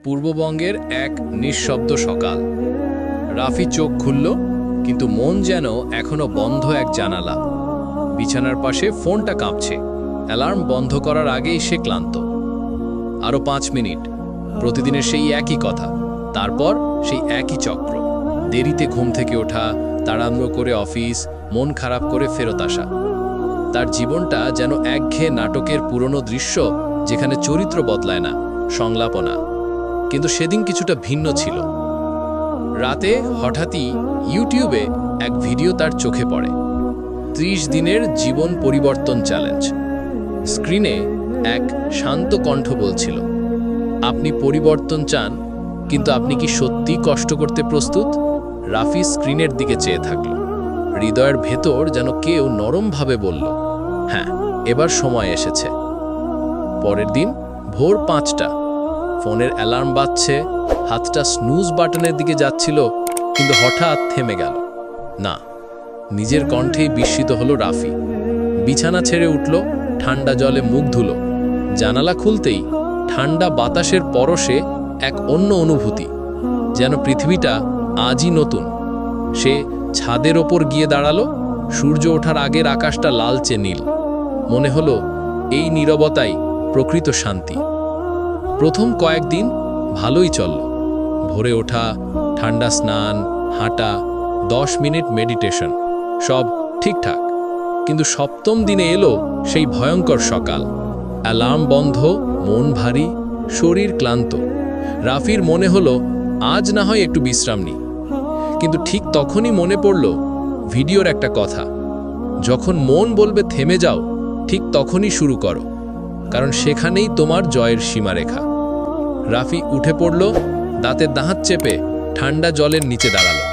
পূর্ববঙ্গের এক নিঃশব্দ সকাল। রাফি চোখ খুলল, কিন্তু মন যেন এখনো বন্ধ এক জানালা। বিছানার পাশে ফোনটা কাঁপছে। অ্যালার্ম বন্ধ করার আগেই সে ক্লান্ত। আরও 5 মিনিট, প্রতিদিনের সেই একই কথা, তারপর সেই একই চক্র। দেরিতে ঘুম থেকে ওঠা, তাড়াহুড়ো করে অফিস, মন খারাপ করে ফেরত আসা। তার জীবনটা যেন একঘেয়ে নাটকের পুরনো দৃশ্য, যেখানে চরিত্র বদলায় না, সংলাপও না। কিন্তু সেদিন কিছুটা ভিন্ন ছিল। রাতে হঠাৎই ইউটিউবে এক ভিডিও তার চোখে পড়ে। 30 দিনের জীবন পরিবর্তন চ্যালেঞ্জ। স্ক্রিনে এক শান্ত কণ্ঠ বলছিল, আপনি পরিবর্তন চান, কিন্তু আপনি কি সত্যি কষ্ট করতে প্রস্তুত? রাফি স্ক্রিনের দিকে চেয়ে থাকল। হৃদয়ের ভেতর যেন কেউ নরমভাবে বলল, হ্যাঁ, এবার সময় এসেছে। পরের দিন ভোর 5টা, ফোনের অ্যালার্ম বাজছে, হাতটা স্নুজ বাটনের দিকে যাচ্ছিল, কিন্তু হঠাৎ থেমে গেল। না, নিজের কণ্ঠেই বিস্মিত হলো রাফি। বিছানা ছেড়ে উঠল, ঠান্ডা জলে মুখ ধুল। জানালা খুলতেই ঠান্ডা বাতাসের পরশে এক অন্য অনুভূতি, যেন পৃথিবীটা আজই নতুন। সে ছাদের ওপর গিয়ে দাঁড়ালো। সূর্য ওঠার আগের আকাশটা লালচে নীল। মনে হলো এই নীরবতাই প্রকৃত শান্তি। প্রথম কয়েকদিন ভালোই চলল। ভোরে ওঠা, ঠান্ডা স্নান, হাঁটা, 10 মিনিট মেডিটেশন, সব ঠিকঠাক। কিন্তু 7ম দিনে এলো সেই ভয়ঙ্কর সকাল। অ্যালার্ম বন্ধ, মন ভারী, শরীর ক্লান্ত। রাফির মনে হলো আজ না হয় একটু বিশ্রাম নিই। কিন্তু ঠিক তখনই মনে পড়ল ভিডিওর একটা কথা, যখন মন বলবে থেমে যাও, ঠিক তখনই শুরু করো, কারণ সেখানেই তোমার জয়ের সীমারেখা। রাফি উঠে পড়ল, দাঁতের দাঁত চেপে ঠান্ডা জলের নিচে দাঁড়ালো।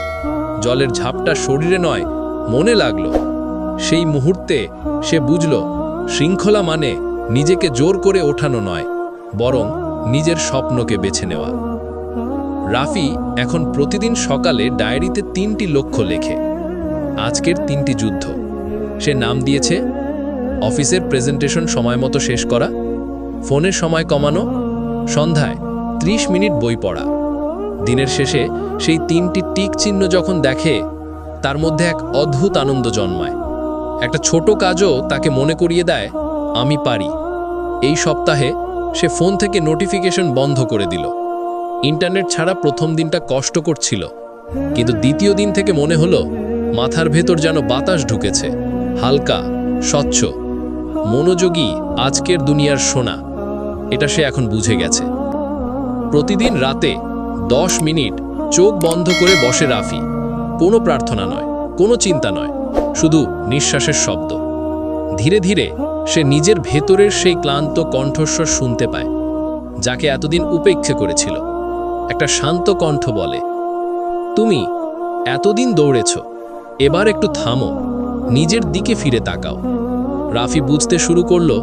জলের ঝাপটা শরীরে নয়, মনে লাগলো। সেই মুহূর্তে সে বুঝল, শৃঙ্খলা মানে নিজেকে জোর করে ওঠানো নয়, বরং নিজের স্বপ্নকে বেছে নেওয়া। রাফি এখন প্রতিদিন সকালে ডায়েরিতে 3টি লক্ষ্য লেখে। আজকের 3টি যুদ্ধ সে নাম দিয়েছে: অফিসের প্রেজেন্টেশন সময়মতো শেষ করা, ফোনের সময় কমানো, সন্ধ্যায় 30 মিনিট বই পড়া। দিনের শেষে সেই 3টি টিক চিহ্ন যখন দেখে, তার মধ্যে এক অদ্ভুত আনন্দ জন্মায়। একটা ছোট কাজও তাকে মনে করিয়ে দেয়, আমি পারি। এই সপ্তাহে সে ফোন থেকে নোটিফিকেশন বন্ধ করে দিল। ইন্টারনেট ছাড়া প্রথম দিনটা কষ্ট করছিল, কিন্তু দ্বিতীয় দিন থেকে মনে হলো মাথার ভেতর যেন বাতাস ঢুকেছে, হালকা, স্বচ্ছ, মনোযোগী। আজকের দুনিয়ার সোনা, এটা সে এখন বুঝে গেছে। প্রতিদিন রাতে 10 মিনিট চোখ বন্ধ করে বসে রাফি। কোনো প্রার্থনা নয়, কোনো চিন্তা নয়, শুধু নিঃশ্বাসের শব্দ। ধীরে ধীরে সে নিজের ভেতরের সেই ক্লান্ত কণ্ঠস্বর শুনতে পায়, যাকে এতদিন উপেক্ষা করেছিল। একটা শান্ত কণ্ঠ বলে, তুমি এতদিন দৌড়েছ, এবার একটু থামো, নিজের দিকে ফিরে তাকাও। রাফি বুঝতে শুরু করলো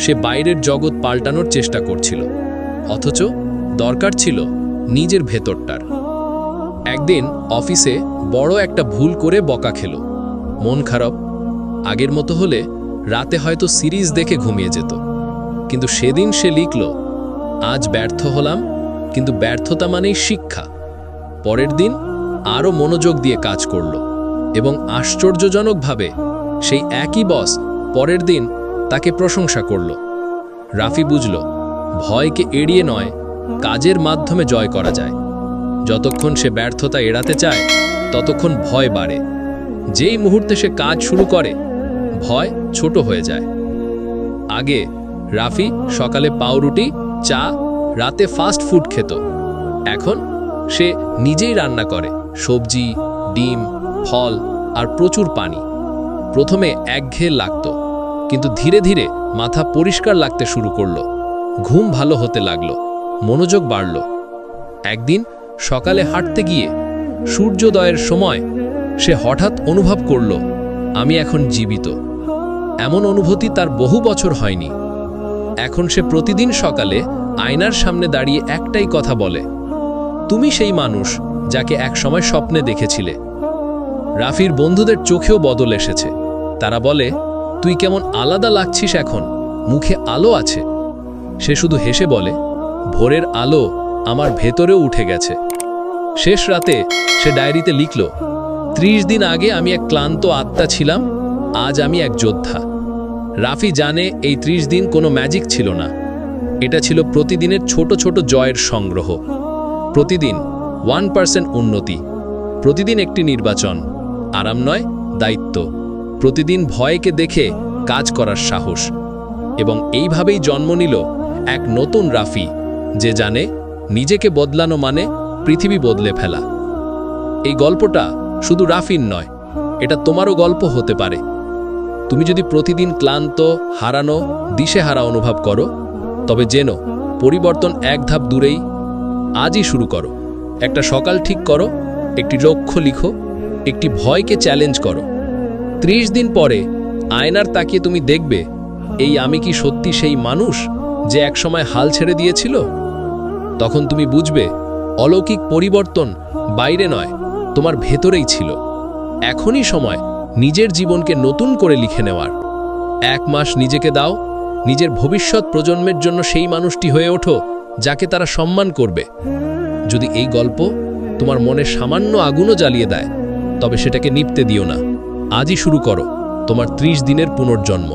সে বাইরের জগৎ পাল্টানোর চেষ্টা করছিল, অথচ দরকার ছিল নিজের ভেতরটার। একদিন অফিসে বড় একটা ভুল করে বকা খেল। মন খারাপ। আগের মতো হলে রাতে হয়তো সিরিজ দেখে ঘুমিয়ে যেত, কিন্তু সেদিন সে লিখল, আজ ব্যর্থ হলাম, কিন্তু ব্যর্থতা মানেই শিক্ষা। পরের দিন আরও মনোযোগ দিয়ে কাজ করল, এবং আশ্চর্যজনকভাবে সেই একই বস পরের দিন তাকে প্রশংসা করল। রাফি বুঝল, ভয়কে এড়িয়ে নয়, কাজের মাধ্যমে জয় করা যায়। যতক্ষণ সে ব্যর্থতা এড়াতে চায়, ততক্ষণ ভয় বাড়ে। যেই মুহূর্তে সে কাজ শুরু করে, ভয় ছোট হয়ে যায়। আগে রাফি সকালে পাউরুটি, চা, রাতে ফাস্ট ফুড খেত। এখন সে নিজেই রান্না করে, সবজি, ডিম, ফল আর প্রচুর পানি। প্রথমে একঘেয়ে লাগত, কিন্তু ধীরে ধীরে মাথা পরিষ্কার লাগতে শুরু করলো। ঘুম ভালো হতে লাগলো, মনোযোগ বাড়ল। একদিন সকালে হাঁটতে গিয়ে সূর্যোদয়ের সময় সে হঠাৎ অনুভব করল, আমি এখন জীবিত। এমন অনুভূতি তার বহু বছর হয়নি। এখন সে প্রতিদিন সকালে আয়নার সামনে দাঁড়িয়ে একটাই কথা বলে, তুমি সেই মানুষ যাকে একসময় স্বপ্নে দেখেছিলে। রাফির বন্ধুদের চোখেও বদল এসেছে। তারা বলে, তুই কেমন আলাদা লাগছিস এখন, মুখে আলো আছে। সে শুধু হেসে বলে, ভোরের আলো আমার ভেতরেও উঠে গেছে। শেষ রাতে সে ডায়েরিতে লিখল, 30 দিন আগে আমি এক ক্লান্ত আত্মা ছিলাম, আজ আমি এক যোদ্ধা। রাফি জানে এই 30 দিন কোনো ম্যাজিক ছিল না, এটা ছিল প্রতিদিনের ছোট ছোট জয়ের সংগ্রহ। প্রতিদিন 1% উন্নতি, প্রতিদিন একটি নির্বাচন, আরাম নয় দায়িত্ব, প্রতিদিন ভয়কে দেখে কাজ করার সাহস। এবং এইভাবেই জন্ম নিল এক নতুন রাফি, যে জানে নিজেকে বদলানো মানে পৃথিবী বদলে ফেলা। এই গল্পটা শুধু রাফির নয়, এটা তোমারও গল্প হতে পারে। তুমি যদি প্রতিদিন ক্লান্ত, হারানো, দিশেহারা অনুভব করো, তবে জেনো পরিবর্তন এক ধাপ দূরেই। আজই শুরু করো। একটা সকাল ঠিক করো, একটি লক্ষ্য লিখো, একটি ভয়কে চ্যালেঞ্জ করো। 30 দিন পরে আয়নার তাকিয়ে তুমি দেখবে, এই আমি কি সত্যি সেই মানুষ যে একসময় হাল ছেড়ে দিয়েছিল? তখন তুমি বুঝবে অলৌকিক পরিবর্তন বাইরে নয়, তোমার ভেতরেই ছিল। এখনই সময় নিজের জীবনকে নতুন করে লিখে নেওয়ার। 1 মাস নিজেকে দাও, নিজের ভবিষ্যৎ প্রজন্মের জন্য সেই মানুষটি হয়ে ওঠো যাকে তারা সম্মান করবে। যদি এই গল্প তোমার মনে সামান্য আগুনও জ্বালিয়ে দেয়, তবে সেটাকে নিভতে দিও না। আজই শুরু করো তোমার 30 দিনের পুনর্জন্ম।